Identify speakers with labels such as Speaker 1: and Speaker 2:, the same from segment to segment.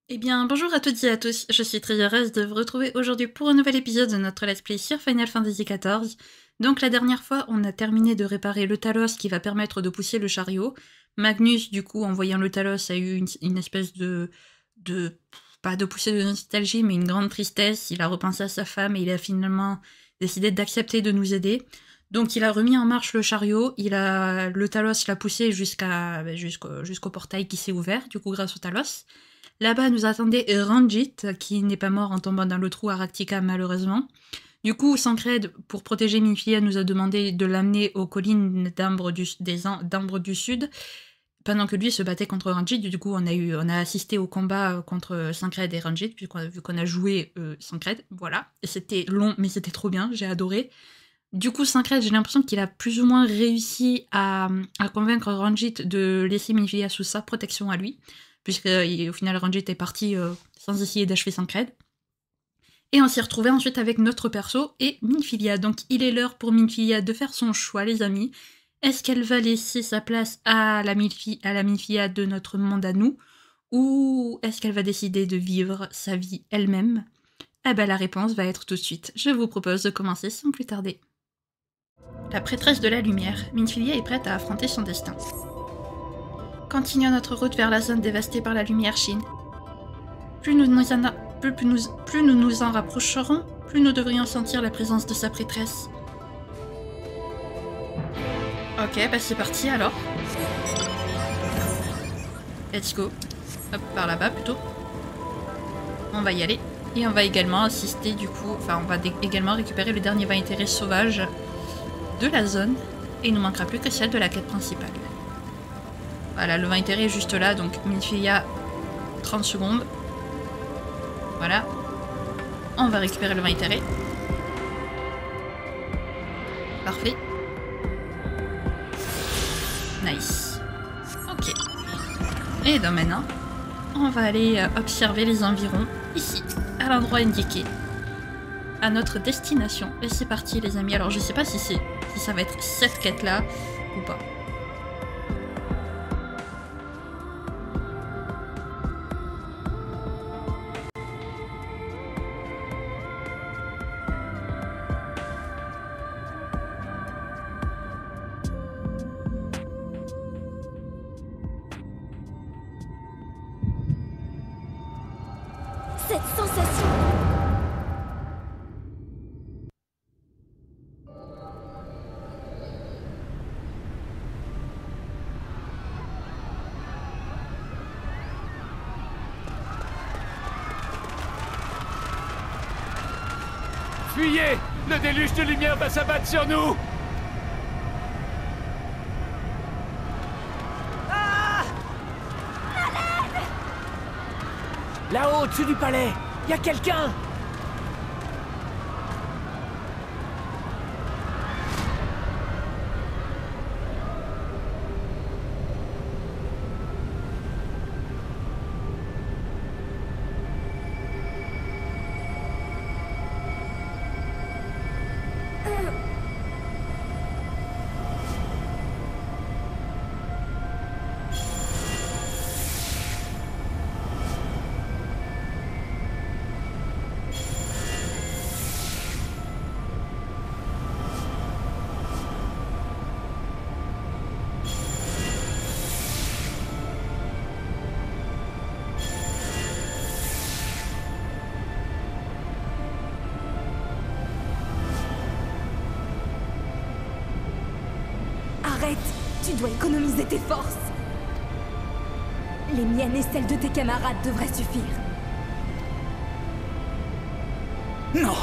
Speaker 1: Eh bien, bonjour à toutes et à tous, je suis très heureuse de vous retrouver aujourd'hui pour un nouvel épisode de notre Let's Play sur Final Fantasy XIV. Donc la dernière fois, on a terminé de réparer le Talos qui va permettre de pousser le chariot. Magnus, du coup, en voyant le Talos, a eu une espèce de... pas de poussée de nostalgie, mais une grande tristesse. Il a repensé à sa femme et il a finalement décidé d'accepter de nous aider. Donc il a remis en marche le chariot, le Talos l'a poussé jusqu'au portail qui s'est ouvert, du coup grâce au Talos. Là-bas nous attendait Ranjit, qui n'est pas mort en tombant dans le trou à Raktika malheureusement. Du coup, Sancred, pour protéger Minfilia, nous a demandé de l'amener aux collines d'Ambre du Sud, pendant que lui se battait contre Ranjit. Du coup, on a assisté au combat contre Sancred et Ranjit, vu qu'on a joué Sancred, voilà. Et c'était long, mais c'était trop bien, j'ai adoré. Du coup, Sancred, j'ai l'impression qu'il a plus ou moins réussi à convaincre Ranjit de laisser Minfilia sous sa protection à lui, puisque au final Ranjit est parti sans essayer d'achever Sancred. Et on s'est retrouvé ensuite avec notre perso et Minfilia. Donc il est l'heure pour Minfilia de faire son choix, les amis. Est-ce qu'elle va laisser sa place à la Minfilia de notre monde à nous, ou est-ce qu'elle va décider de vivre sa vie elle-même? Eh ben la réponse va être tout de suite. Je vous propose de commencer sans plus tarder. La prêtresse de la lumière, Minfilia est prête à affronter son destin. Continuons notre route vers la zone dévastée par la lumière Shin. Plus nous nous en rapprocherons, plus nous devrions sentir la présence de sa prêtresse. Ok, bah c'est parti alors. Let's go. Hop, par là-bas plutôt. On va y aller. Et on va également assister du coup, enfin on va également récupérer le dernier vin intérêt sauvage de la zone. Et il ne manquera plus que celle de la quête principale. Voilà, le vin intérêt est juste là, donc Minfilia, 30 secondes. Voilà. On va récupérer le vin intérêt. Parfait. Nice. Ok. Et donc maintenant, on va aller observer les environs, ici, à l'endroit indiqué, à notre destination. Et c'est parti les amis. Alors je sais pas si ça va être cette quête-là ou pas.
Speaker 2: Cette sensation.
Speaker 3: Fuyez! Le déluge de lumière va s'abattre sur nous! Ah! Là-haut, au-dessus du palais! Y a quelqu'un!
Speaker 2: Arrête! Tu dois économiser tes forces. Les miennes et celles de tes camarades devraient suffire.
Speaker 3: Non!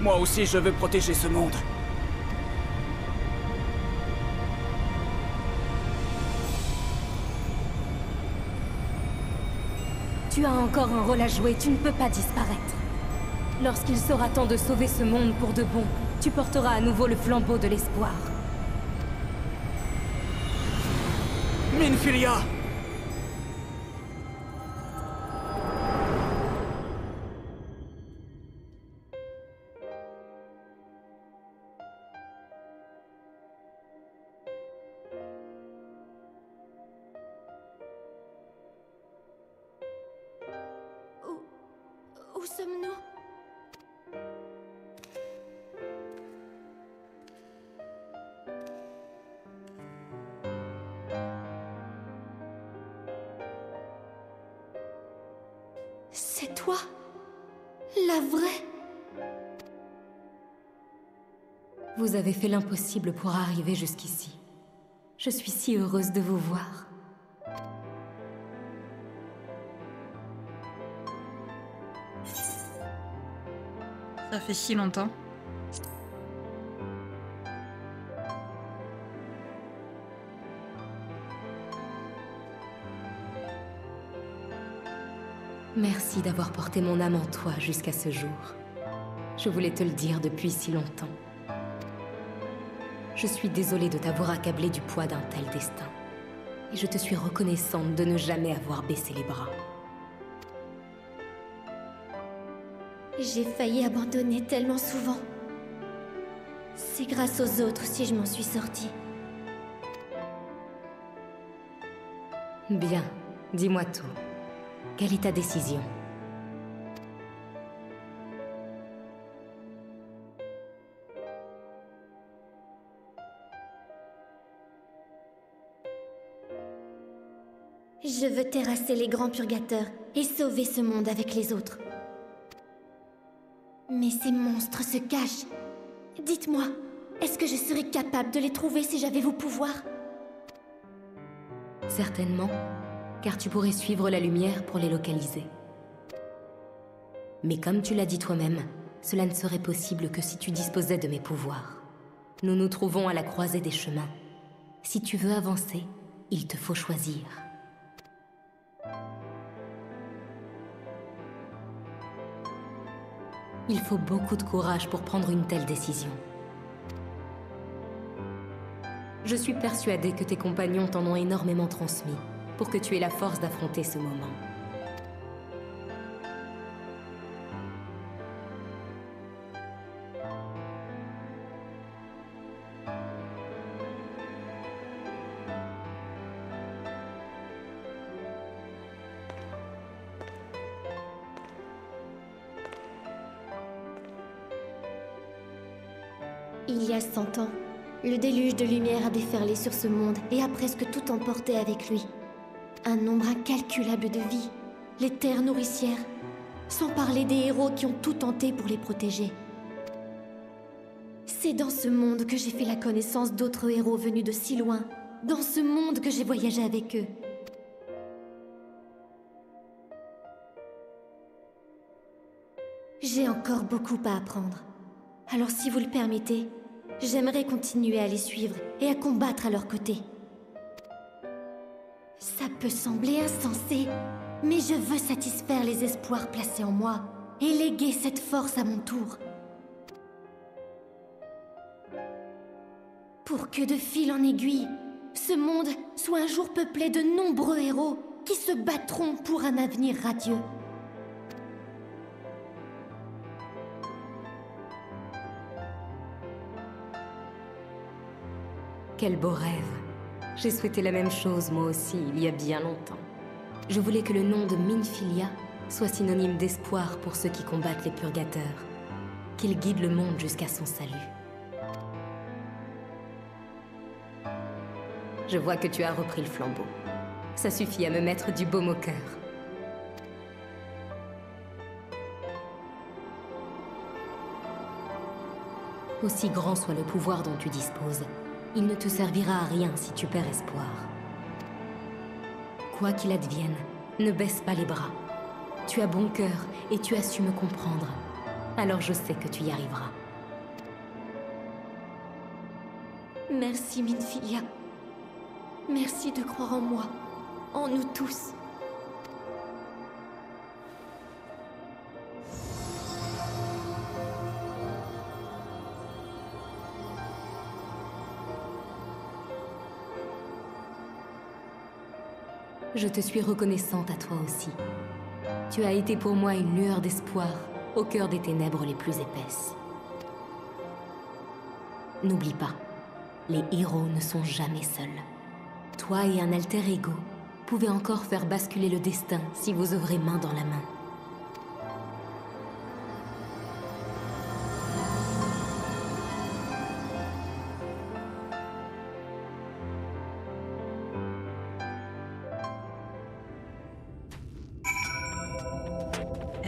Speaker 3: Moi aussi, je veux protéger ce monde.
Speaker 2: Tu as encore un rôle à jouer, tu ne peux pas disparaître. Lorsqu'il sera temps de sauver ce monde pour de bon, tu porteras à nouveau le flambeau de l'espoir.
Speaker 3: Minfilia!
Speaker 2: Où sommes-nous? C'est toi? La vraie? Vous avez fait l'impossible pour arriver jusqu'ici. Je suis si heureuse de vous voir.
Speaker 1: Ça fait si longtemps.
Speaker 2: Merci d'avoir porté mon âme en toi jusqu'à ce jour. Je voulais te le dire depuis si longtemps. Je suis désolée de t'avoir accablé du poids d'un tel destin. Et je te suis reconnaissante de ne jamais avoir baissé les bras.
Speaker 4: J'ai failli abandonner tellement souvent. C'est grâce aux autres si je m'en suis sortie.
Speaker 2: Bien, dis-moi tout. Quelle est ta décision?
Speaker 4: Je veux terrasser les grands purgateurs et sauver ce monde avec les autres. Mais ces monstres se cachent. Dites-moi, est-ce que je serais capable de les trouver si j'avais vos pouvoirs?
Speaker 2: Certainement, car tu pourrais suivre la lumière pour les localiser. Mais comme tu l'as dit toi-même, cela ne serait possible que si tu disposais de mes pouvoirs. Nous nous trouvons à la croisée des chemins. Si tu veux avancer, il te faut choisir. Il faut beaucoup de courage pour prendre une telle décision. Je suis persuadée que tes compagnons t'en ont énormément transmis, pour que tu aies la force d'affronter ce moment.
Speaker 4: Il y a 100 ans, le déluge de lumière a déferlé sur ce monde et a presque tout emporté avec lui. Un nombre incalculable de vies, les terres nourricières, sans parler des héros qui ont tout tenté pour les protéger. C'est dans ce monde que j'ai fait la connaissance d'autres héros venus de si loin, dans ce monde que j'ai voyagé avec eux. J'ai encore beaucoup à apprendre. Alors si vous le permettez, j'aimerais continuer à les suivre et à combattre à leur côté. Ça peut sembler insensé, mais je veux satisfaire les espoirs placés en moi et léguer cette force à mon tour. Pour que de fil en aiguille, ce monde soit un jour peuplé de nombreux héros qui se battront pour un avenir radieux.
Speaker 2: Quel beau rêve. J'ai souhaité la même chose moi aussi, il y a bien longtemps. Je voulais que le nom de Minfilia soit synonyme d'espoir pour ceux qui combattent les purgateurs, qu'il guide le monde jusqu'à son salut. Je vois que tu as repris le flambeau. Ça suffit à me mettre du baume au cœur. Aussi grand soit le pouvoir dont tu disposes, il ne te servira à rien si tu perds espoir. Quoi qu'il advienne, ne baisse pas les bras. Tu as bon cœur et tu as su me comprendre. Alors je sais que tu y arriveras.
Speaker 4: Merci Minfilia. Merci de croire en moi, en nous tous.
Speaker 2: Je te suis reconnaissante à toi aussi. Tu as été pour moi une lueur d'espoir au cœur des ténèbres les plus épaisses. N'oublie pas, les héros ne sont jamais seuls. Toi et un alter ego pouvez encore faire basculer le destin si vous œuvrez main dans la main.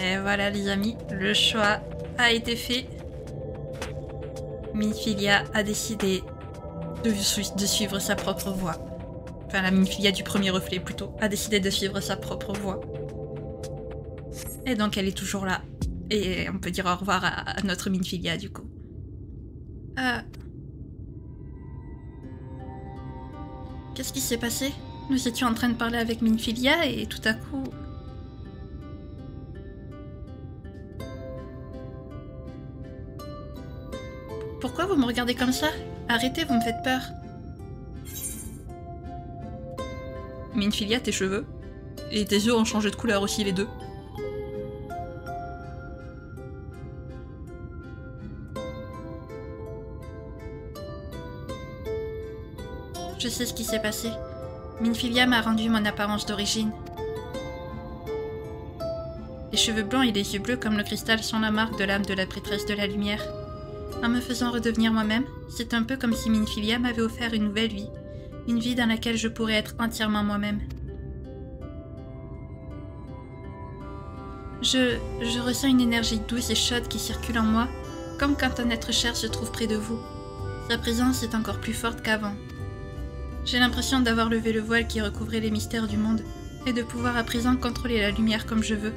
Speaker 1: Et voilà les amis, le choix a été fait. Minfilia a décidé de suivre sa propre voie. Enfin, la Minfilia du premier reflet plutôt, a décidé de suivre sa propre voie. Et donc elle est toujours là. Et on peut dire au revoir à notre Minfilia du coup. Qu'est-ce qui s'est passé? Nous étions en train de parler avec Minfilia et tout à coup... Pourquoi vous me regardez comme ça? Arrêtez, vous me faites peur. Minfilia, tes cheveux. Et tes yeux ont changé de couleur aussi, les deux. Je sais ce qui s'est passé. Minfilia m'a rendu mon apparence d'origine. Les cheveux blancs et les yeux bleus comme le cristal sont la marque de l'âme de la prêtresse de la lumière. En me faisant redevenir moi-même, c'est un peu comme si Minfilia m'avait offert une nouvelle vie. Une vie dans laquelle je pourrais être entièrement moi-même. Je ressens une énergie douce et chaude qui circule en moi, comme quand un être cher se trouve près de vous. Sa présence est encore plus forte qu'avant. J'ai l'impression d'avoir levé le voile qui recouvrait les mystères du monde, et de pouvoir à présent contrôler la lumière comme je veux.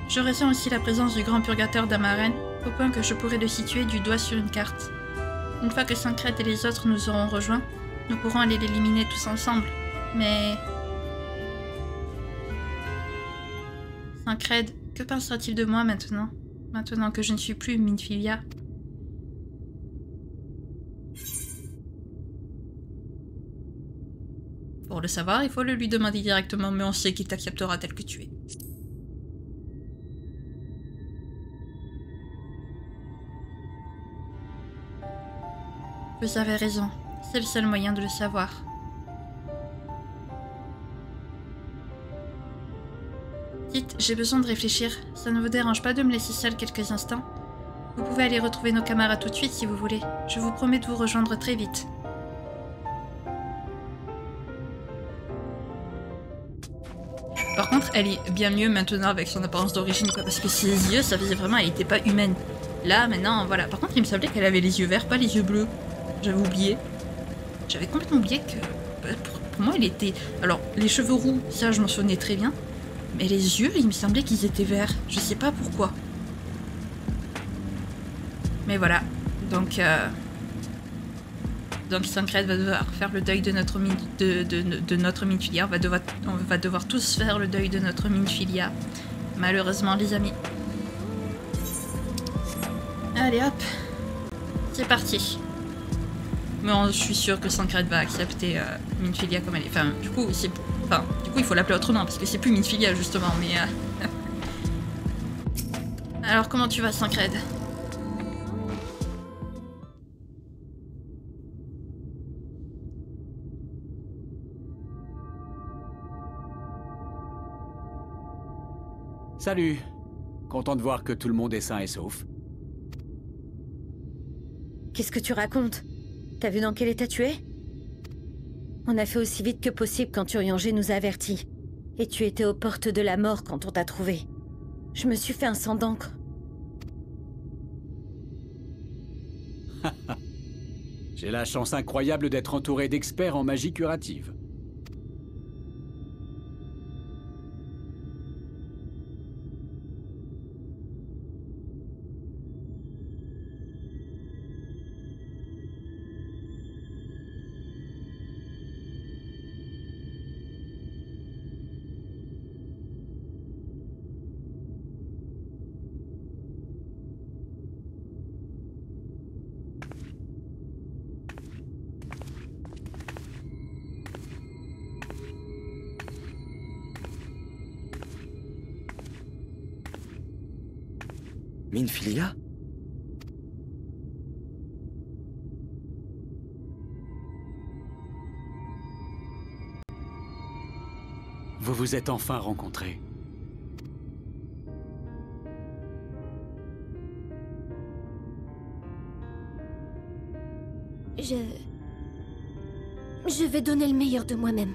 Speaker 1: Je ressens aussi la présence du grand purgateur d'Amaren, au point que je pourrais le situer du doigt sur une carte. Une fois que Sancred et les autres nous auront rejoints, nous pourrons aller l'éliminer tous ensemble. Mais... Sancred, que pensera-t-il de moi maintenant? Maintenant que je ne suis plus Minfilia. Pour le savoir, il faut le lui demander directement, mais on sait qu'il t'acceptera tel que tu es. Vous avez raison, c'est le seul moyen de le savoir. Dites, j'ai besoin de réfléchir, ça ne vous dérange pas de me laisser seule quelques instants? Vous pouvez aller retrouver nos camarades tout de suite si vous voulez, je vous promets de vous rejoindre très vite. Par contre, elle est bien mieux maintenant avec son apparence d'origine, quoi, parce que ses yeux, ça faisait vraiment, elle était pas humaine. Là, maintenant, voilà. Par contre, il me semblait qu'elle avait les yeux verts, pas les yeux bleus. J'avais oublié. J'avais complètement oublié que... Pour moi, elle était... Alors, les cheveux roux, ça, je m'en souvenais très bien. Mais les yeux, il me semblait qu'ils étaient verts. Je sais pas pourquoi. Mais voilà. Donc Sancred va devoir faire le deuil de notre Minfilia. On va devoir tous faire le deuil de notre Minfilia. Malheureusement, les amis. Allez, hop. C'est parti. Mais je suis sûre que Sancred va accepter Minfilia comme elle est. Enfin, du coup, il faut l'appeler autrement, parce que c'est plus Minfilia, justement, mais... Alors, comment tu vas, Sancred?
Speaker 3: Salut. Content de voir que tout le monde est sain et sauf.
Speaker 5: Qu'est-ce que tu racontes? T'as vu dans quel état tu es? On a fait aussi vite que possible quand Urianger nous a avertis. Et tu étais aux portes de la mort quand on t'a trouvé. Je me suis fait un sang d'encre.
Speaker 3: J'ai la chance incroyable d'être entouré d'experts en magie curative.
Speaker 6: Minfilia?
Speaker 3: Vous vous êtes enfin rencontrés.
Speaker 4: Je vais donner le meilleur de moi-même.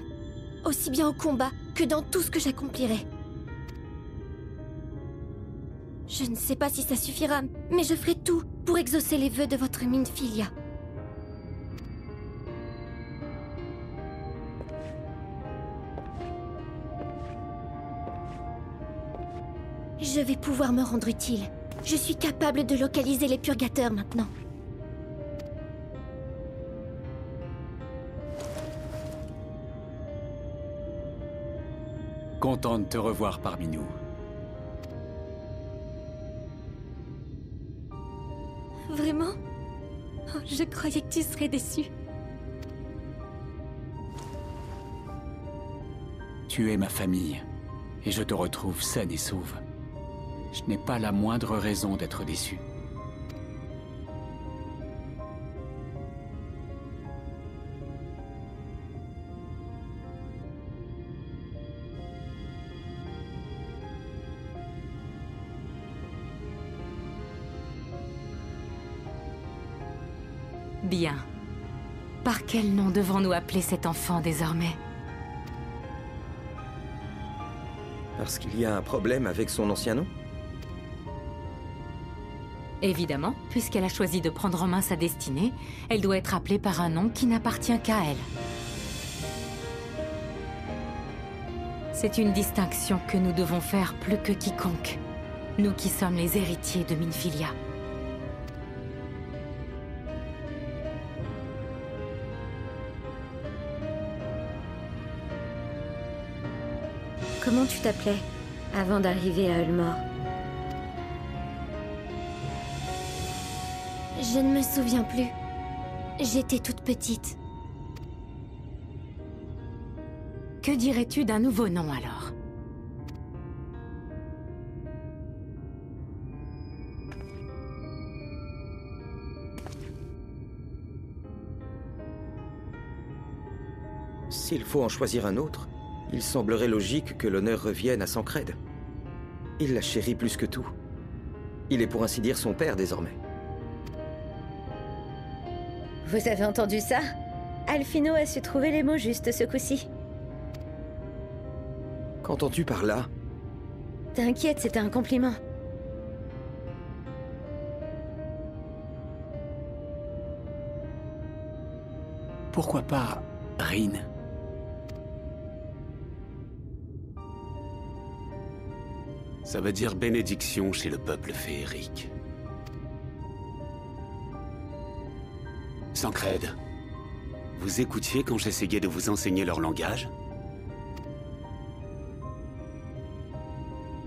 Speaker 4: Aussi bien au combat que dans tout ce que j'accomplirai. Je ne sais pas si ça suffira, mais je ferai tout pour exaucer les vœux de votre Minfilia. Je vais pouvoir me rendre utile. Je suis capable de localiser les purgateurs maintenant.
Speaker 3: Content de te revoir parmi nous.
Speaker 4: Vraiment? Oh, je croyais que tu serais déçu.
Speaker 3: Tu es ma famille, et je te retrouve saine et sauve. Je n'ai pas la moindre raison d'être déçu.
Speaker 2: Bien. Par quel nom devons-nous appeler cet enfant désormais?
Speaker 6: Parce qu'il y a un problème avec son ancien nom?
Speaker 2: Évidemment, puisqu'elle a choisi de prendre en main sa destinée, elle doit être appelée par un nom qui n'appartient qu'à elle. C'est une distinction que nous devons faire plus que quiconque. Nous qui sommes les héritiers de Minfilia.
Speaker 5: Comment tu t'appelais avant d'arriver à Ulmore?
Speaker 4: Je ne me souviens plus. J'étais toute petite.
Speaker 2: Que dirais-tu d'un nouveau nom alors?
Speaker 6: S'il faut en choisir un autre, il semblerait logique que l'honneur revienne à Sancred. Il la chérit plus que tout. Il est pour ainsi dire son père désormais.
Speaker 5: Vous avez entendu ça? Alphino a su trouver les mots justes ce coup-ci.
Speaker 6: Qu'entends-tu par là?
Speaker 5: T'inquiète, c'était un compliment.
Speaker 3: Pourquoi pas Rin?
Speaker 7: Ça veut dire bénédiction chez le peuple féerique. Sancred, vous écoutiez quand j'essayais de vous enseigner leur langage?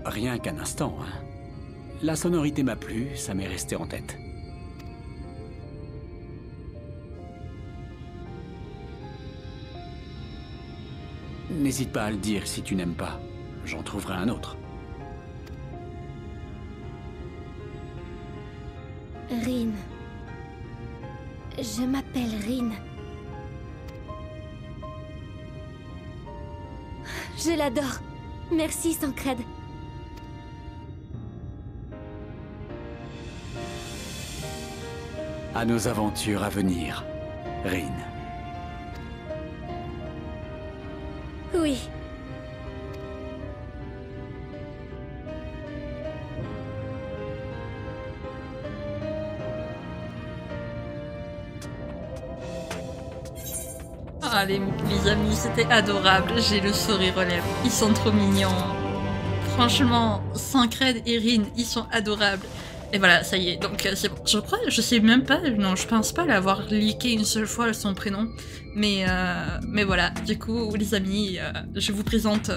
Speaker 3: Rien qu'un instant, hein. La sonorité m'a plu, ça m'est resté en tête. N'hésite pas à le dire si tu n'aimes pas. J'en trouverai un autre.
Speaker 4: Rin. Je m'appelle Rin. Je l'adore. Merci, Sancred.
Speaker 3: À nos aventures à venir, Rin.
Speaker 4: Oui.
Speaker 1: Ah, les amis, c'était adorable. J'ai le sourire aux lèvres. Ils sont trop mignons. Franchement, Sancred et Rin, ils sont adorables. Et voilà, ça y est. Donc, c'est bon. Je crois, je sais même pas. Non, je pense pas l'avoir leaké une seule fois son prénom. Mais voilà. Du coup, les amis, je vous présente.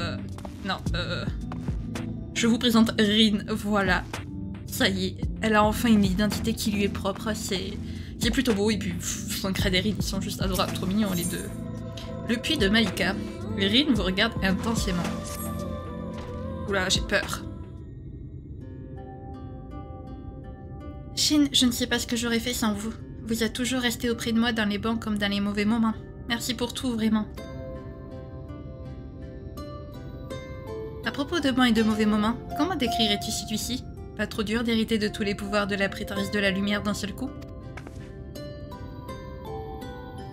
Speaker 1: Je vous présente Rin. Voilà. Ça y est. Elle a enfin une identité qui lui est propre. C'est plutôt beau. Et puis, Sancred et Rin, ils sont juste adorables. Trop mignons, les deux. Le puits de Malika. Rin vous regarde intensément. Oula, j'ai peur. Shin, je ne sais pas ce que j'aurais fait sans vous. Vous êtes toujours resté auprès de moi dans les bons comme dans les mauvais moments. Merci pour tout, vraiment. À propos de bons et de mauvais moments, comment décrirais-tu celui-ci? Pas trop dur d'hériter de tous les pouvoirs de la prêtresse de la lumière d'un seul coup?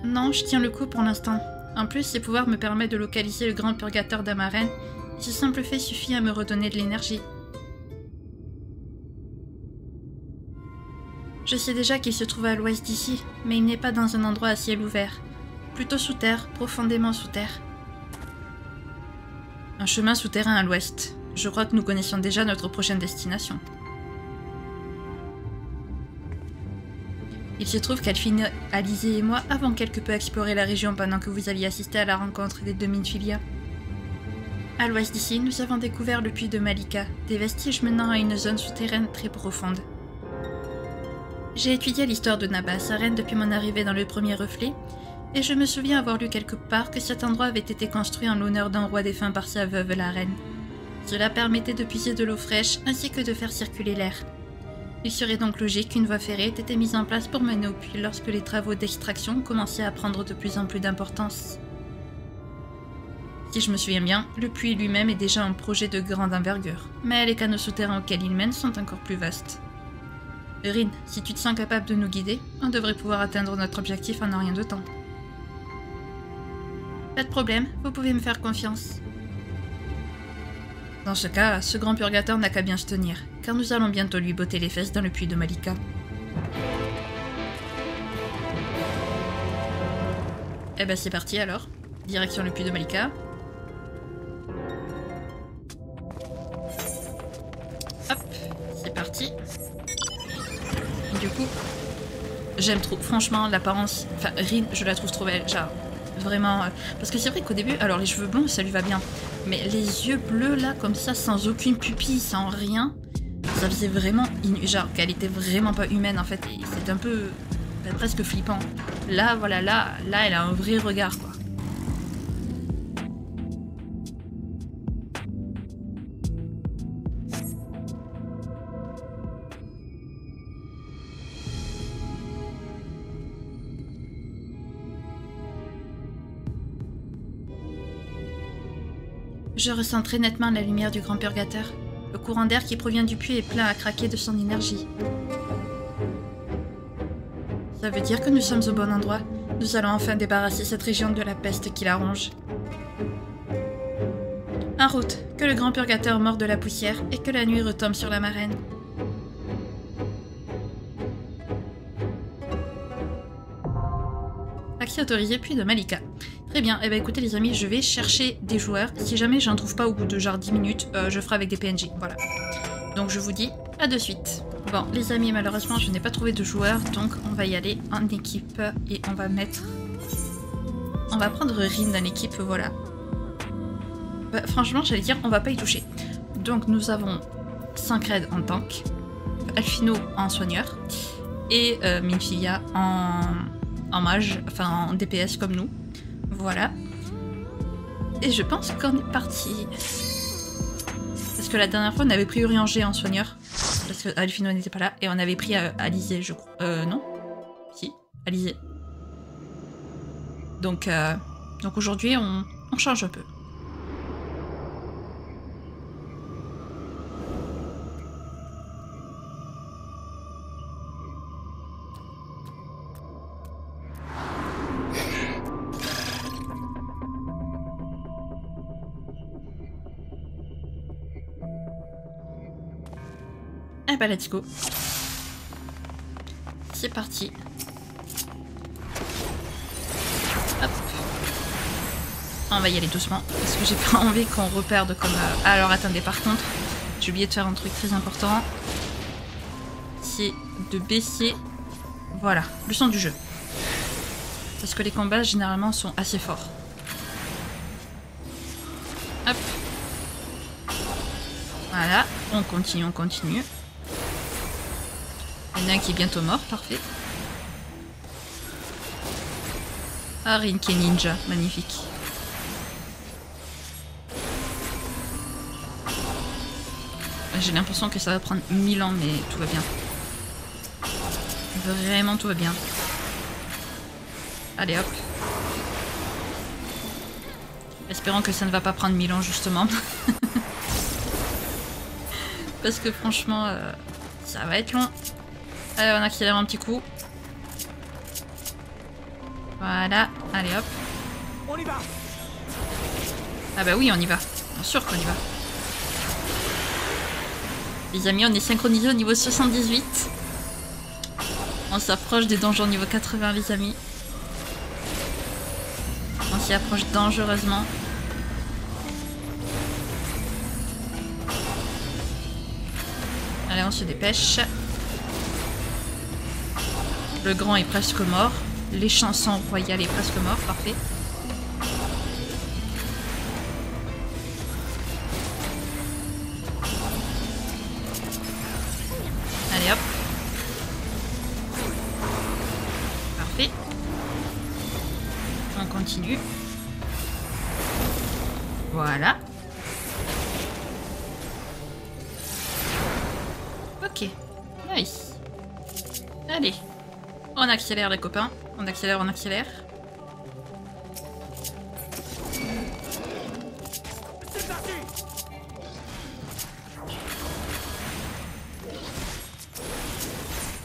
Speaker 1: Non, je tiens le coup pour l'instant. En plus, ces pouvoirs me permettent de localiser le grand purgateur d'Amaren. Ce simple fait suffit à me redonner de l'énergie. Je sais déjà qu'il se trouve à l'ouest d'ici, mais il n'est pas dans un endroit à ciel ouvert. Plutôt sous terre, profondément sous terre. Un chemin souterrain à l'ouest. Je crois que nous connaissions déjà notre prochaine destination. Il se trouve qu'Alphine, Alizé et moi avons quelque peu exploré la région pendant que vous alliez assister à la rencontre des deux Minfilia. À l'ouest d'ici, nous avons découvert le puits de Malika, des vestiges menant à une zone souterraine très profonde. J'ai étudié l'histoire de Nabaa, sa reine, depuis mon arrivée dans le premier reflet, et je me souviens avoir lu quelque part que cet endroit avait été construit en l'honneur d'un roi défunt par sa veuve, la reine. Cela permettait de puiser de l'eau fraîche ainsi que de faire circuler l'air. Il serait donc logique qu'une voie ferrée ait été mise en place pour mener au puits lorsque les travaux d'extraction commençaient à prendre de plus en plus d'importance. Si je me souviens bien, le puits lui-même est déjà un projet de grande envergure, mais les canaux souterrains auxquels il mène sont encore plus vastes. Rin, si tu te sens capable de nous guider, on devrait pouvoir atteindre notre objectif en un rien de temps. Pas de problème, vous pouvez me faire confiance. Dans ce cas, ce grand purgateur n'a qu'à bien se tenir, car nous allons bientôt lui botter les fesses dans le puits de Malika. Eh ben c'est parti alors, direction le puits de Malika. Hop, c'est parti. Du coup, j'aime trop, franchement, l'apparence, enfin Rin, je la trouve trop belle, genre, vraiment, parce que c'est vrai qu'au début, alors les cheveux blonds, ça lui va bien, mais les yeux bleus là, comme ça, sans aucune pupille, sans rien, ça faisait vraiment, genre, qu'elle était vraiment pas humaine en fait, et c'est un peu, presque flippant. Là, voilà, là, elle a un vrai regard, quoi. Je ressens très nettement la lumière du grand purgateur. Le courant d'air qui provient du puits est plein à craquer de son énergie. Ça veut dire que nous sommes au bon endroit. Nous allons enfin débarrasser cette région de la peste qui la ronge. En route, que le grand purgateur morde de la poussière et que la nuit retombe sur la marraine. Accès autorisé puits de Malika. Très bien, eh ben écoutez les amis, je vais chercher des joueurs. Si jamais j'en trouve pas au bout de genre 10 minutes, je ferai avec des PNJ, voilà. Donc je vous dis à de suite. Bon les amis, malheureusement je n'ai pas trouvé de joueurs, donc on va y aller en équipe et on va mettre... On va prendre Rin dans l'équipe, voilà. Bah, franchement j'allais dire, on va pas y toucher. Donc nous avons Sancred en tank, Alphino en soigneur, et Minfilia en mage, enfin en DPS comme nous. Voilà. Et je pense qu'on est parti. Parce que la dernière fois, on avait pris Urianger en soigneur. Parce que Alphino n'était pas là. Et on avait pris Alizé, je crois. Non. Si, Alizé. Donc aujourd'hui, on change un peu. Eh bah let's go. C'est parti. Hop. On va y aller doucement parce que j'ai pas envie qu'on reperde comme... Alors attendez, par contre, j'ai oublié de faire un truc très important. C'est de baisser... Voilà, le son du jeu. Parce que les combats généralement sont assez forts. Hop. Voilà, on continue, on continue. Il y en a un qui est bientôt mort, parfait. Ah, Rin qui est ninja, magnifique. J'ai l'impression que ça va prendre 1000 ans, mais tout va bien. Vraiment, tout va bien. Allez, hop. Espérons que ça ne va pas prendre 1000 ans, justement. Parce que franchement, ça va être long. Allez, on accélère un petit coup. Voilà, allez hop.
Speaker 6: On y va.
Speaker 1: Ah bah oui, on y va. Bien sûr qu'on y va. Les amis, on est synchronisés au niveau 78. On s'approche des donjons niveau 80, les amis. On s'y approche dangereusement. Allez, on se dépêche. Le grand est presque mort. Les chansons royales est presque mort. Parfait. Allez, hop. Parfait. On continue. Voilà. Ok. Nice. Allez. On accélère les copains. On accélère, on accélère.
Speaker 6: C'est parti.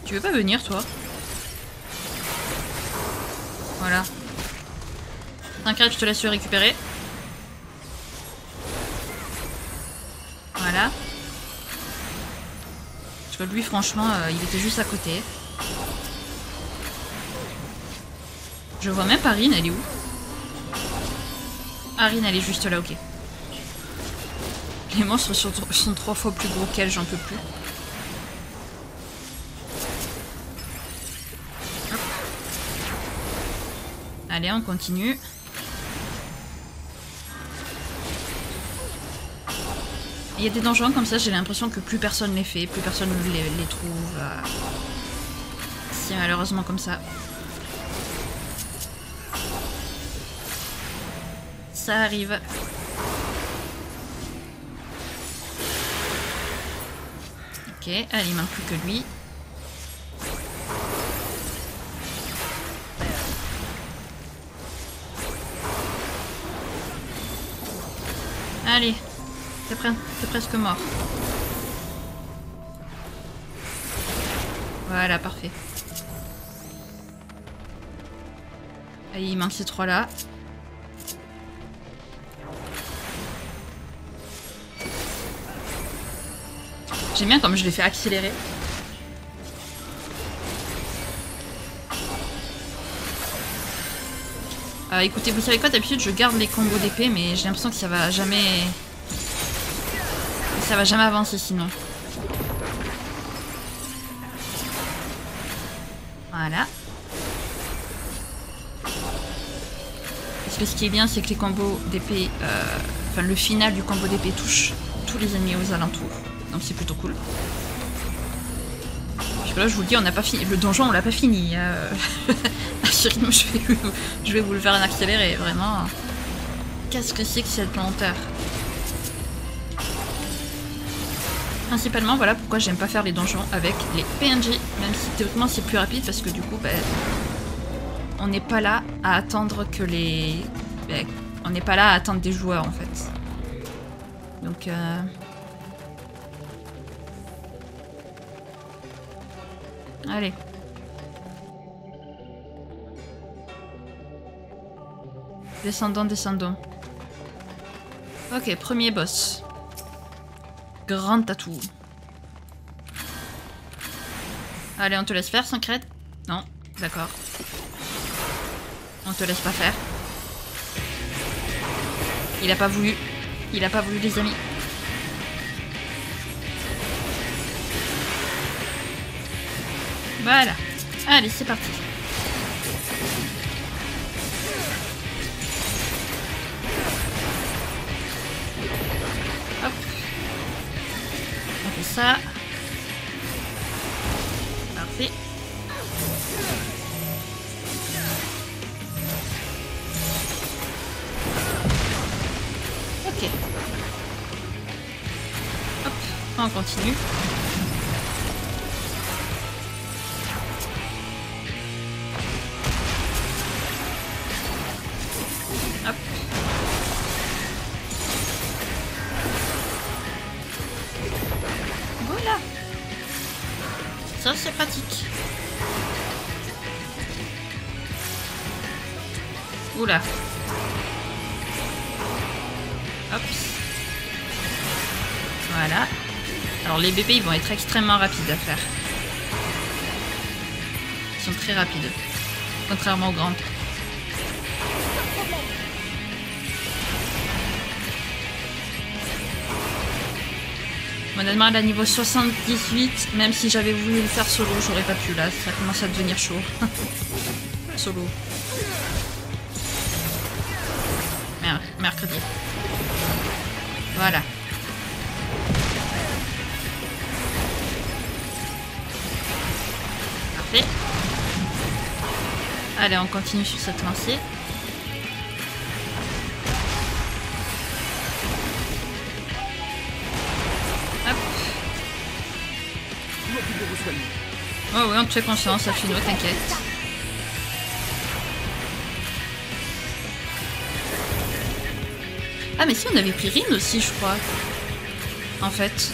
Speaker 1: Tu veux pas venir, toi? Voilà. T'inquiète, je te laisse le récupérer. Voilà. Parce que lui, franchement, il était juste à côté. Je vois même pas Rin, elle est où? Ah, Rin, elle est juste là, ok. Les monstres sont 3 fois plus gros qu'elle, j'en peux plus. Hop. Allez, on continue. Il y a des donjons comme ça, j'ai l'impression que plus personne les fait, plus personne les trouve. C'est malheureusement comme ça. Ça arrive. Ok, allez, il manque plus que lui. Allez, t'es presque mort. Voilà, parfait. Allez, il manque ces 3 là. J'aime bien comme je les fais accélérer. Écoutez, vous savez quoi, d'habitude je garde les combos d'épée, mais j'ai l'impression que ça va jamais... Ça va jamais avancer sinon. Voilà. Parce que ce qui est bien, c'est que les combos d'épée... Enfin, le final du combo d'épée touche tous les ennemis aux alentours. Donc c'est plutôt cool. Parce que là, je vous le dis, on n'a pas fini. Le donjon, on l'a pas fini. À ce rythme, je vais vous le faire en accéléré, vraiment. Qu'est-ce que c'est que cette lenteur? Principalement, voilà pourquoi j'aime pas faire les donjons avec les PNJ. Même si théoriquement c'est plus rapide, parce que du coup, ben, on n'est pas là à attendre que les... Ben, on n'est pas là à attendre des joueurs, en fait. Donc... Allez. Descendons, descendons. Ok, premier boss. Grand tatou. Allez, on te laisse faire, Sancred? Non, d'accord. On te laisse pas faire. Il a pas voulu. Il a pas voulu, les amis. Voilà. Allez, c'est parti. Hop. On fait ça. Parfait. Ok. Hop. On continue. Hop. Voilà. Ça, c'est pratique. Oula. Hop. Voilà. Alors les bébés ils vont être extrêmement rapides à faire. Ils sont très rapides. Contrairement aux grands. Honnêtement, à la niveau 78, même si j'avais voulu le faire solo, j'aurais pas pu là, ça commence à devenir chaud. Solo. Mercredi. Voilà. Parfait. Allez, on continue sur cette lancée. Hop. Oh oui, on te fait confiance, Afino, t'inquiète. Ah mais si, on avait pris Rin aussi, je crois. En fait.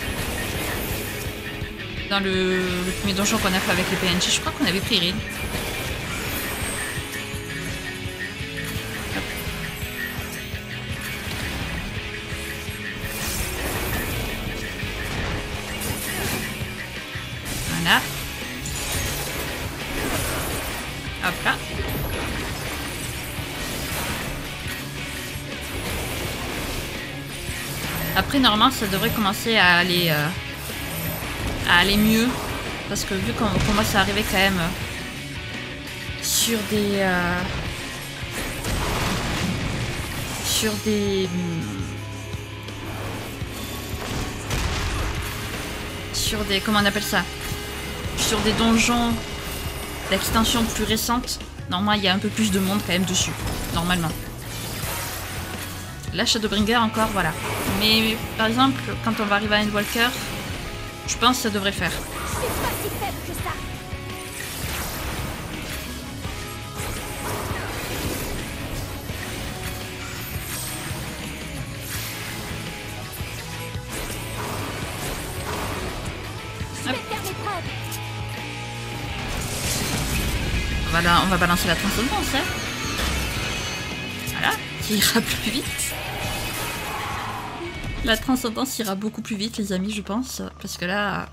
Speaker 1: Dans le premier donjon qu'on a fait avec les PNJ, je crois qu'on avait pris Rin. Voilà. Hop là. Après, normalement, ça devrait commencer à aller mieux. Parce que vu qu'on commence à arriver quand même sur des... comment on appelle ça? Sur des donjons d'extension plus récentes. Normalement, il y a un peu plus de monde quand même dessus. Normalement. Là, Shadowbringer encore, voilà. Mais par exemple, quand on va arriver à Endwalker, je pense que ça devrait le faire. Voilà, on va balancer la transcendance, hein. Voilà, qui ira plus vite. La transcendance ira beaucoup plus vite, les amis, je pense. Parce que là,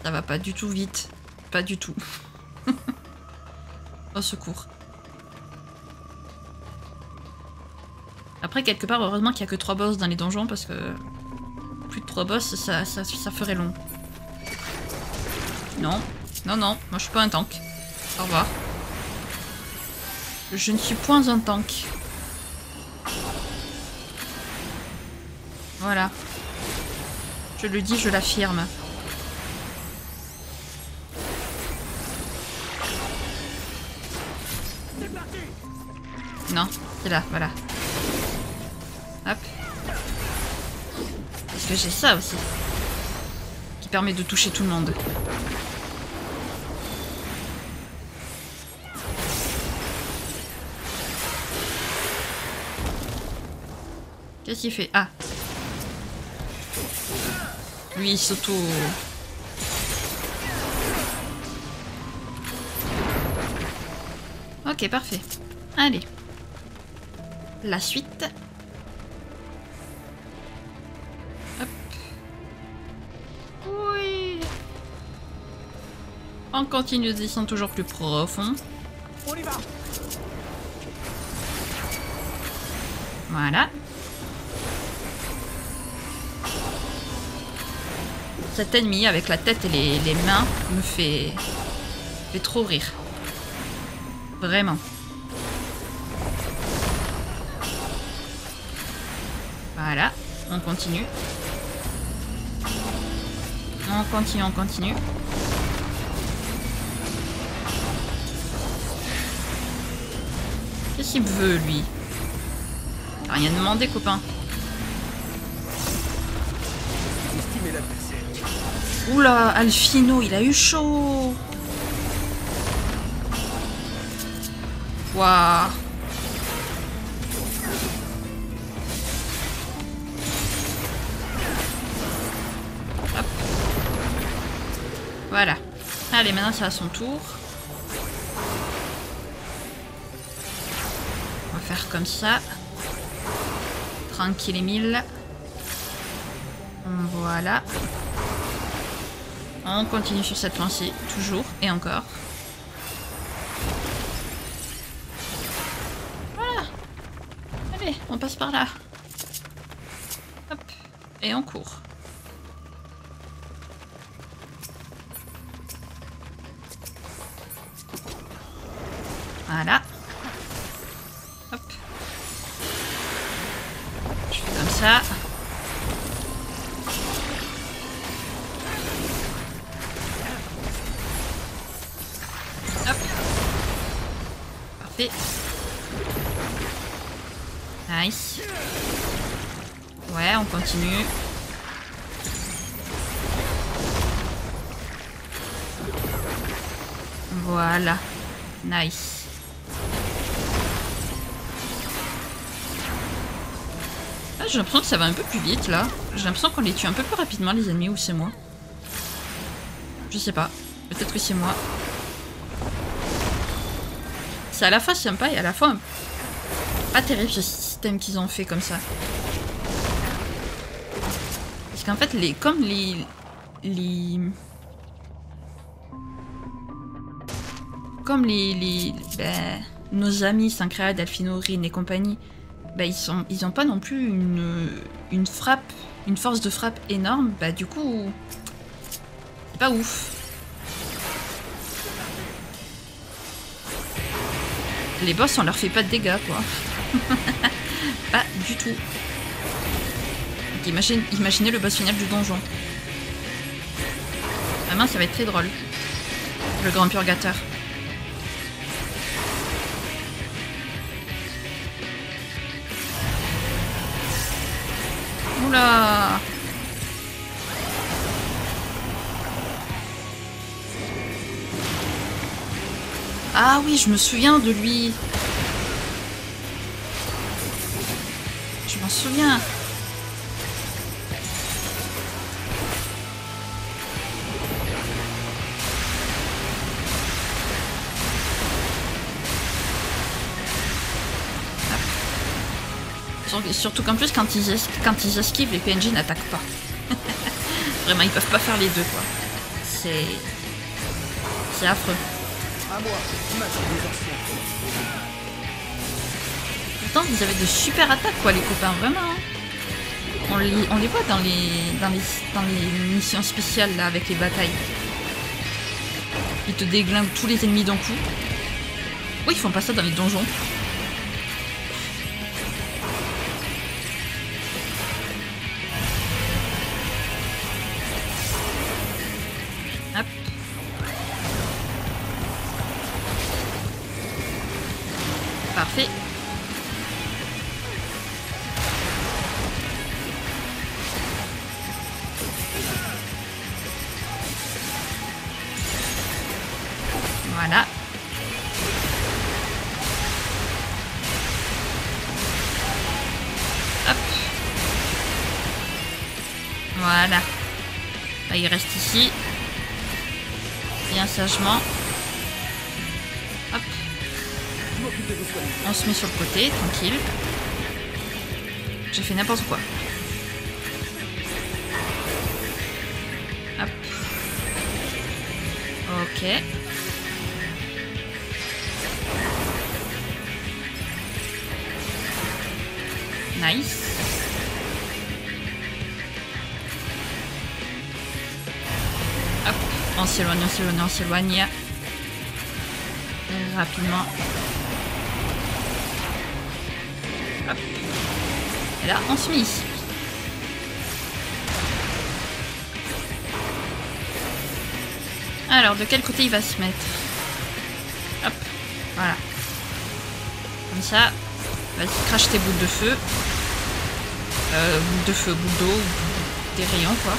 Speaker 1: ça va pas du tout vite. Pas du tout. Au secours. Après, quelque part, heureusement qu'il n'y a que 3 boss dans les donjons, parce que plus de 3 boss, ça ferait long. Non, non, non, moi je suis pas un tank. Au revoir. Je ne suis point un tank. Voilà. Je le dis, je l'affirme. Non, c'est là, voilà. Hop. Parce que j'ai ça aussi. Qui permet de toucher tout le monde. Qu'est-ce qu'il fait? Ah. Lui, il s'auto... Ok, parfait. Allez. La suite. Hop. Oui. On continue de descendre toujours plus profond.
Speaker 8: On y va.
Speaker 1: Voilà. Cet ennemi avec la tête et les mains me fait trop rire. Vraiment. Voilà, on continue. On continue, on continue. Qu'est-ce qu'il veut, lui? T'as rien demandé, copain. Oula, Alfino, il a eu chaud. Waouh. Hop. Voilà. Allez, maintenant c'est à son tour. On va faire comme ça. tranquille et mille. Voilà. On continue sur cette lancée, toujours et encore. Voilà. Allez, on passe par là. Hop. Et on court. Voilà. Hop. Je fais comme ça. Hop. Parfait. Nice. Ouais, on continue. Voilà. Nice. Ah, j'ai l'impression que ça va un peu plus vite là. J'ai l'impression qu'on les tue un peu plus rapidement les ennemis, ou c'est moi. Je sais pas. Peut-être que c'est moi. C'est à la fois sympa et à la fois pas terrible ce système qu'ils ont fait comme ça. Parce qu'en fait, comme nos amis Sancréa, Delphino, Rin et compagnie, ils ont pas non plus une force de frappe énorme. Bah du coup, c'est pas ouf. Les boss, on leur fait pas de dégâts, quoi. Pas du tout. Donc, imaginez le boss final du donjon. Vraiment, ça va être très drôle. Le grand purgateur. Oula! Ah oui, je me souviens de lui. Je m'en souviens. Surtout qu'en plus, quand ils esquivent, les PNJ n'attaquent pas. Vraiment, ils peuvent pas faire les deux, quoi. C'est affreux. Pourtant, vous avez de super attaques, quoi, les copains, vraiment. Hein. On les voit dans les missions spéciales, là, avec les batailles. Ils te déglinguent tous les ennemis d'un coup. Oui, ils font pas ça dans les donjons. Hop. Parfait. Voilà. Hop. Voilà. Là, il reste ici. Bien sagement. Hop. On se met sur le côté, tranquille. J'ai fait n'importe quoi. Hop. Ok. Nice. Hop. On s'éloigne, on s'éloigne, on s'éloigne. Rapidement. Hop. Et là, on se met ici. Alors, de quel côté il va se mettre? Hop. Voilà. Comme ça. Vas-y, crache tes boules de feu. Boules de feu, boules d'eau, des rayons, quoi.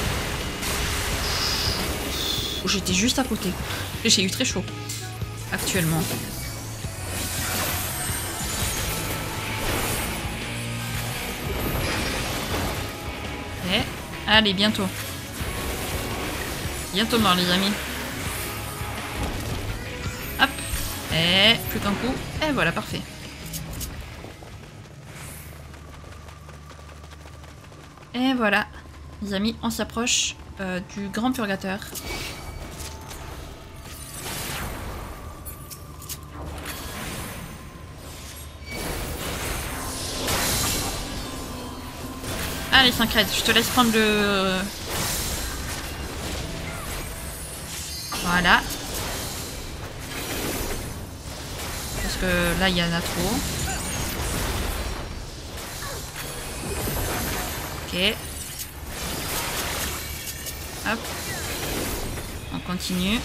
Speaker 1: J'étais juste à côté. J'ai eu très chaud. Actuellement. Et allez, bientôt. Bientôt mort, les amis. Hop. Et plus qu'un coup. Et voilà, parfait. Et voilà, les amis, on s'approche du grand purgateur. Allez, Syncred, je te laisse prendre le... Voilà. Parce que là, il y en a trop. Ok. Hop. On continue.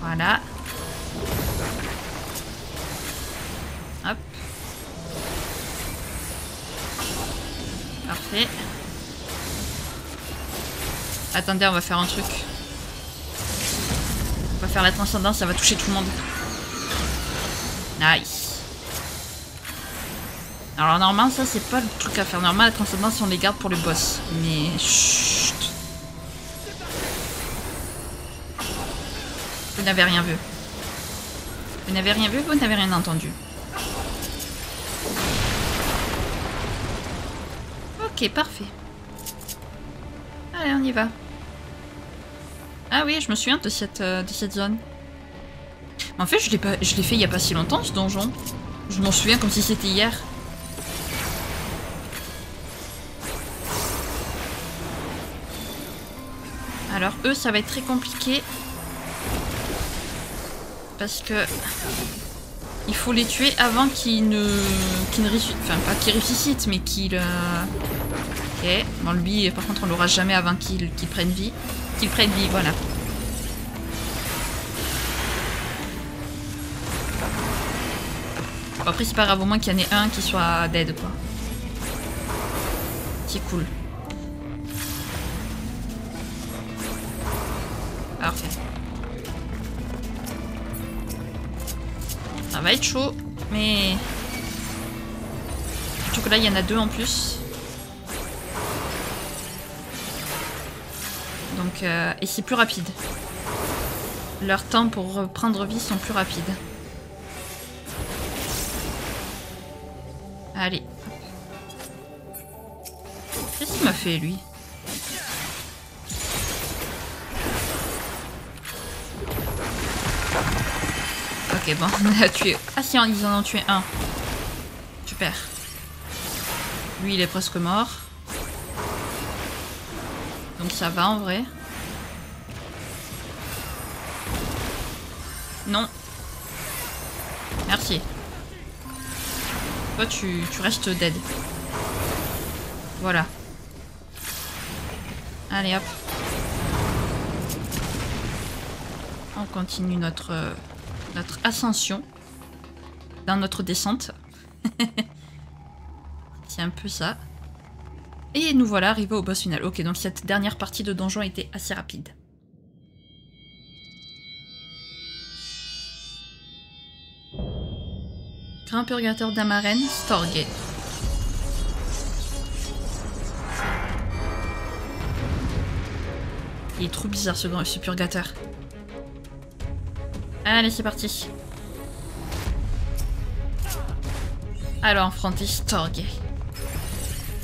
Speaker 1: Voilà. Hop. Parfait. Attendez, on va faire un truc. On va faire la transcendance, ça va toucher tout le monde. Nice. Alors normalement, ça c'est pas le truc à faire. Normalement, la transcendance, on les garde pour le boss. Mais chut. Vous n'avez rien vu. Vous n'avez rien vu, vous n'avez rien entendu. Ok, parfait. Allez, on y va. Ah oui, je me souviens de cette zone. En fait, je l'ai fait il y a pas si longtemps, ce donjon. Je m'en souviens comme si c'était hier. Alors, eux, ça va être très compliqué. Parce que... il faut les tuer avant qu'ils ne ressuscitent. Enfin, pas qu'ils ressuscitent, mais qu'ils... Ok. Bon, lui, par contre, on l'aura jamais avant qu'il prenne vie. Qu'il prenne vie, voilà. Bon, après, c'est pas grave, au moins qu'il y en ait un qui soit dead, quoi. C'est cool. Parfait. Ça va être chaud, mais... surtout que là, il y en a deux en plus. Donc, et c'est plus rapide. Leurs temps pour reprendre vie sont plus rapides. Allez. Qu'est-ce qu'il m'a fait, lui? Ok, bon, on a tué... Ah si, ils en ont tué un. Super. Lui, il est presque mort. Donc ça va en vrai. Non. Merci. Toi, tu restes dead. Voilà. Allez, hop. On continue notre ascension. Dans notre descente. C'est un peu ça. Et nous voilà arrivés au boss final. Ok, donc cette dernière partie de donjon était assez rapide. Grand purgateur d'Amaren, Storge. Il est trop bizarre ce purgateur. Allez, c'est parti. Alors, affronter Storge.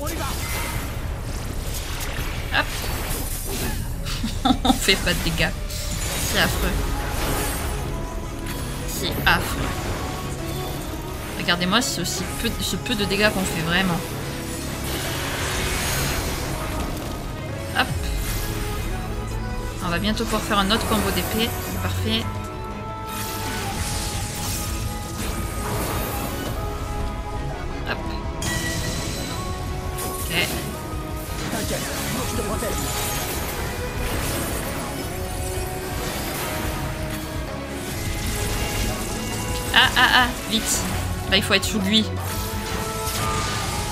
Speaker 1: Hop. On fait pas de dégâts. C'est affreux. C'est affreux. Regardez-moi ce peu de dégâts qu'on fait vraiment. Hop. On va bientôt pouvoir faire un autre combo d'épée. C'est parfait. Hop. Ok.
Speaker 8: T'inquiète, je te protège.
Speaker 1: Ah, vite. Là, il faut être sous lui.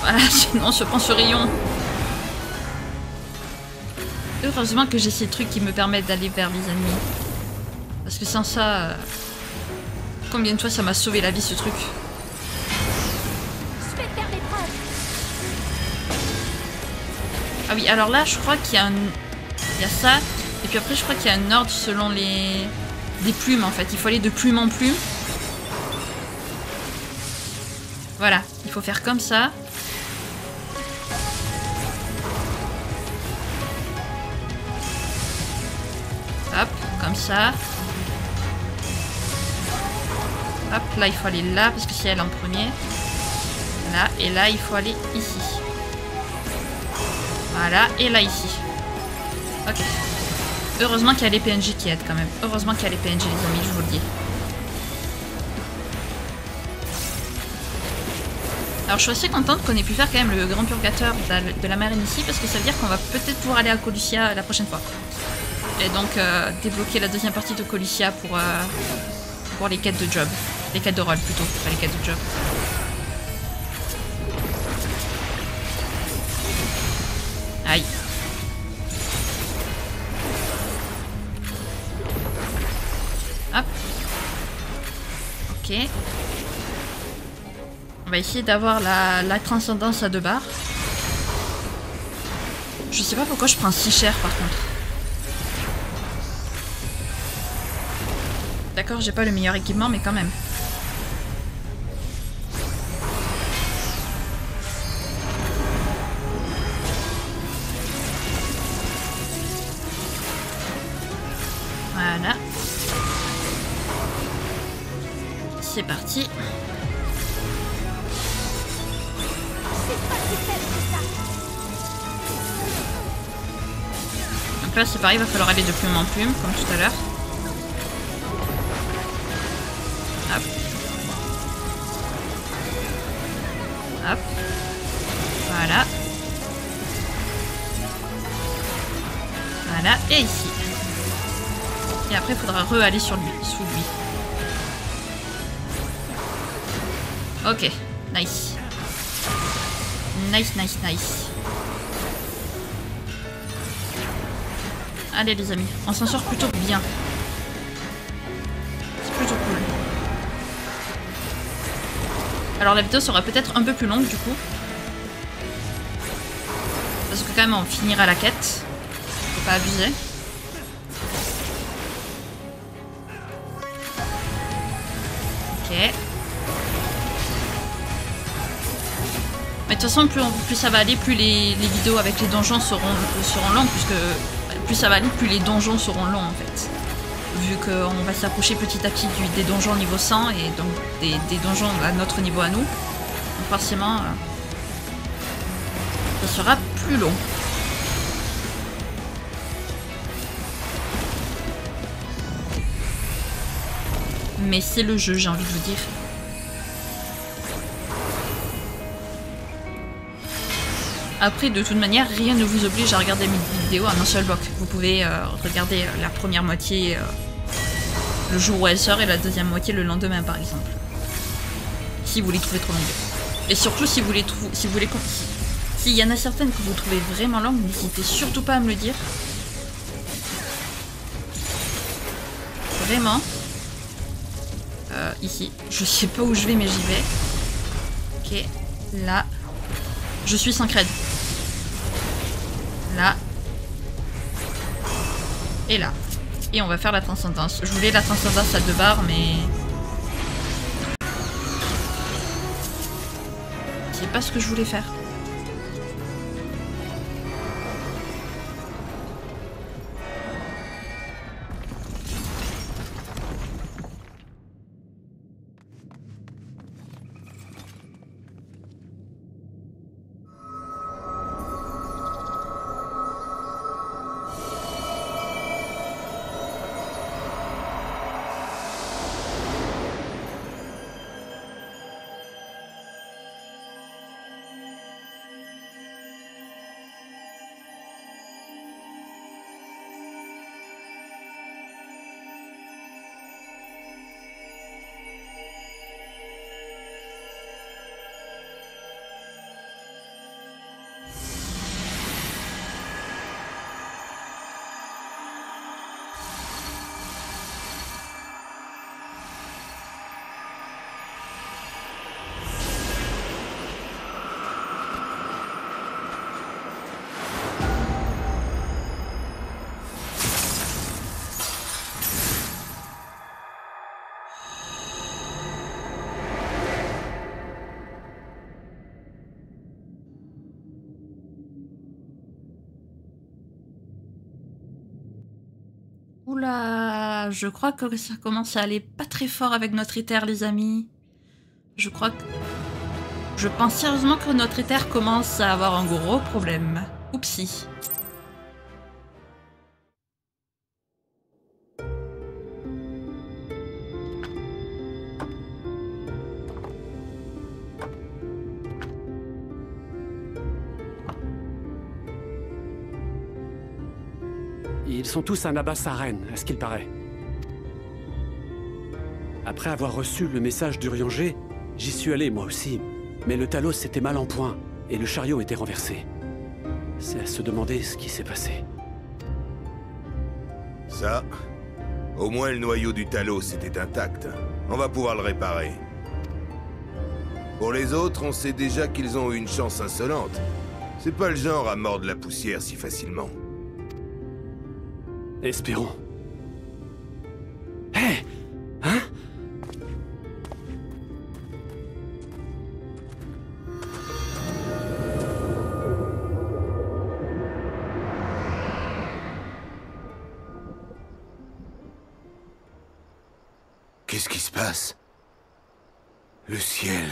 Speaker 1: Voilà, sinon on se prend ce rayon. Heureusement que j'ai ces trucs qui me permettent d'aller vers les ennemis. Parce que sans ça... combien de fois ça m'a sauvé la vie, ce truc?
Speaker 4: Je vais faire mes preuves.
Speaker 1: Ah oui, alors là, je crois qu'il y a un... il y a ça. Et puis après, je crois qu'il y a un ordre selon les... des plumes, en fait. Il faut aller de plume en plume. Voilà, il faut faire comme ça. ça. Hop, là il faut aller là parce que c'est elle en premier. Là, et là il faut aller ici. Voilà, et là ici. Ok. Heureusement qu'il y a les PNJ qui aident quand même. Heureusement qu'il y a les PNJ les amis, je vous le dis. Alors je suis assez contente qu'on ait pu faire quand même le grand purgateur de la marine ici parce que ça veut dire qu'on va peut-être pouvoir aller à Colucia la prochaine fois. Et donc débloquer la deuxième partie de Colucia pour les quêtes de job. Les quêtes de rôle plutôt, pas les quêtes de job. Aïe. Hop. Ok. On va essayer d'avoir la transcendance à 2 barres. Je sais pas pourquoi je prends si cher par contre. D'accord, j'ai pas le meilleur équipement, mais quand même. Voilà. C'est parti. Donc là c'est pareil, il va falloir aller de plume en plume, comme tout à l'heure. Hop. Hop. Voilà. Voilà, et ici. Et après il faudra re-aller sur lui, sous lui. Ok, nice. Nice, nice, nice. Allez les amis, on s'en sort plutôt bien. C'est plutôt cool. Alors la vidéo sera peut-être un peu plus longue du coup. Parce que quand même on finira la quête. Faut pas abuser. Ok. Mais de toute façon, plus ça va aller, plus les vidéos avec les donjons seront longues, puisque plus ça va aller, plus les donjons seront longs en fait. Vu qu'on va s'approcher petit à petit des donjons niveau 100 et donc des donjons à notre niveau à nous. Donc forcément, ça sera plus long. Mais c'est le jeu, j'ai envie de vous dire. Après, de toute manière, rien ne vous oblige à regarder mes vidéos en un seul bloc. Vous pouvez regarder la première moitié le jour où elle sort et la deuxième moitié le lendemain, par exemple. Si vous les trouvez trop longues. Et surtout, si vous les trouvez... S'il y en a certaines que vous trouvez vraiment longues, n'hésitez surtout pas à me le dire. Vraiment. Ici. Je sais pas où je vais, mais j'y vais. Ok. Là. Je suis sans cred. Là. Et là. Et on va faire la transcendance. Je voulais la transcendance à 2 barres, mais... c'est pas ce que je voulais faire. Oula. je crois que ça commence à aller pas très fort avec notre éther, les amis. Je pense sérieusement que notre éther commence à avoir un gros problème. Oupsie.
Speaker 9: Ils sont tous un abbas à Rennes, à ce qu'il paraît. Après avoir reçu le message d'Urianger, j'y suis allé moi aussi. Mais le Talos était mal en point, et le chariot était renversé. C'est à se demander ce qui s'est passé.
Speaker 10: Ça, au moins le noyau du Talos était intact. On va pouvoir le réparer. Pour les autres, on sait déjà qu'ils ont eu une chance insolente. C'est pas le genre à mordre la poussière si facilement.
Speaker 9: Espérons. Hé! Hein?
Speaker 10: Qu'est-ce qui se passe? Le ciel...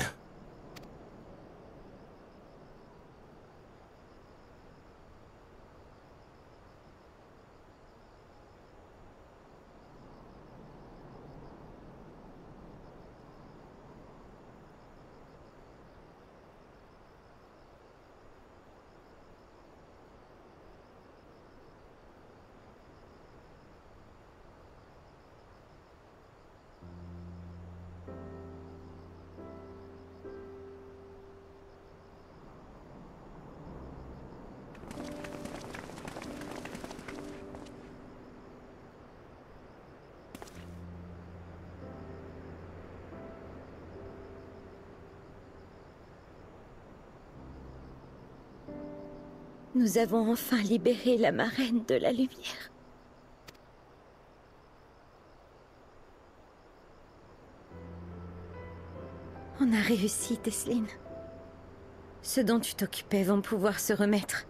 Speaker 5: Nous avons enfin libéré la marraine de la lumière. On a réussi, Tesline. Ceux dont tu t'occupais vont pouvoir se remettre.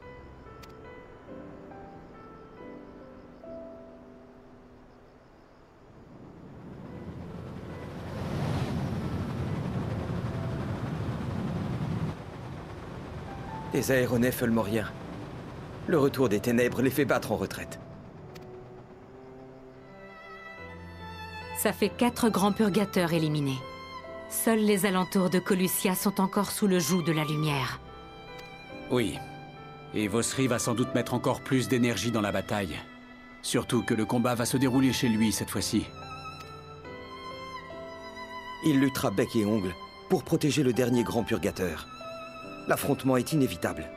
Speaker 6: Les aéronefs Ulmoriens. Le retour des ténèbres les fait battre en retraite.
Speaker 2: Ça fait 4 grands purgateurs éliminés. Seuls les alentours de Colucia sont encore sous le joug de la lumière.
Speaker 3: Oui. Et Vosri va sans doute mettre encore plus d'énergie dans la bataille. Surtout que le combat va se dérouler chez lui cette fois-ci.
Speaker 6: Il luttera bec et ongle pour protéger le dernier grand purgateur. L'affrontement est inévitable.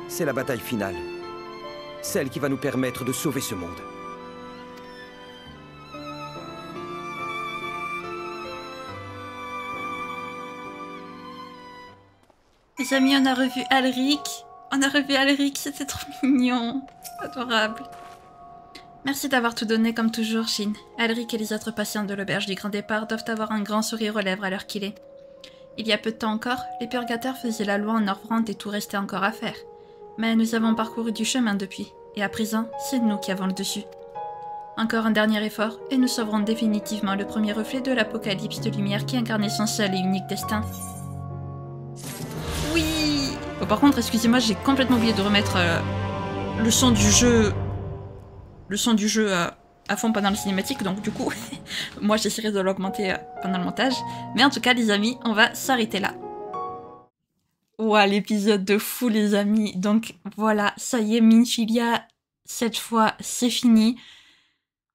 Speaker 6: C'est la bataille finale. Celle qui va nous permettre de sauver ce monde.
Speaker 1: Les amis, on a revu Alric. C'était trop mignon. Adorable. Merci d'avoir tout donné comme toujours, Shin. Alric et les autres patients de l'auberge du Grand Départ doivent avoir un grand sourire aux lèvres à l'heure qu'il est. Il y a peu de temps encore, les purgateurs faisaient la loi en Norvrand et tout restait encore à faire. Mais nous avons parcouru du chemin depuis, et à présent, c'est nous qui avons le dessus. Encore un dernier effort, et nous sauverons définitivement le premier reflet de l'apocalypse de lumière qui incarnait son seul et unique destin. Oui! Oh, par contre, excusez-moi, j'ai complètement oublié de remettre le son du jeu... à fond pendant le cinématique, donc du coup, moi j'essaierai de l'augmenter pendant le montage. Mais en tout cas, les amis, on va s'arrêter là. Ouah, l'épisode de fou, les amis. Donc voilà, ça y est, Minfilia, cette fois, c'est fini.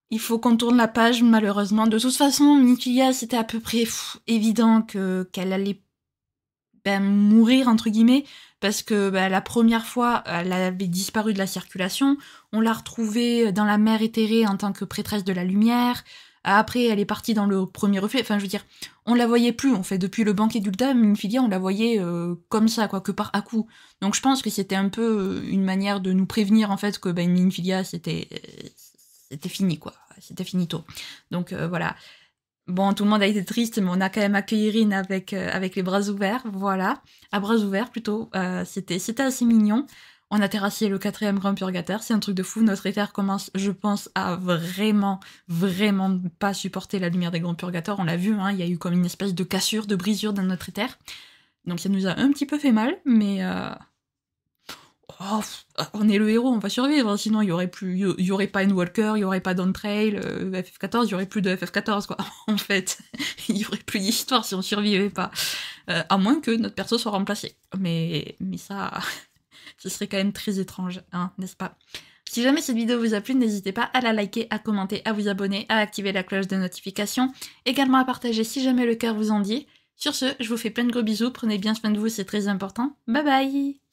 Speaker 1: Il faut qu'on tourne la page, malheureusement. De toute façon, Minfilia, c'était à peu près évident qu'elle allait mourir, entre guillemets, parce que la première fois, elle avait disparu de la circulation. On l'a retrouvée dans la mer éthérée en tant que prêtresse de la lumière. Après, elle est partie dans le premier reflet. Enfin, je veux dire, on la voyait plus, en fait. Depuis le banquet d'Ulta, Minfilia, on la voyait comme ça, quoi, que par à-coup. Donc, je pense que c'était un peu une manière de nous prévenir, en fait, que Minfilia, c'était fini, quoi. C'était finito. Donc, voilà. Bon, tout le monde a été triste, mais on a quand même accueilli Rin avec les bras ouverts, voilà. À bras ouverts, plutôt. C'était assez mignon. On a terrassé le 4e grand purgateur, c'est un truc de fou. Notre éther commence, je pense, à vraiment pas supporter la lumière des grands purgateurs. On l'a vu, hein, il y a eu comme une espèce de cassure, de brisure dans notre éther. Donc ça nous a un petit peu fait mal, mais... on est le héros, on va survivre, sinon il y aurait pas Endwalker, il y aurait pas Dawntrail, FF14, il y aurait plus de FF14 quoi. En fait, il y aurait plus d'histoire si on survivait pas, à moins que notre perso soit remplacé. Mais ça, ce serait quand même très étrange, hein, n'est-ce pas? Si jamais cette vidéo vous a plu, n'hésitez pas à la liker, à commenter, à vous abonner, à activer la cloche de notification, également à partager si jamais le cœur vous en dit. Sur ce, je vous fais plein de gros bisous, prenez bien soin de vous, c'est très important. Bye bye!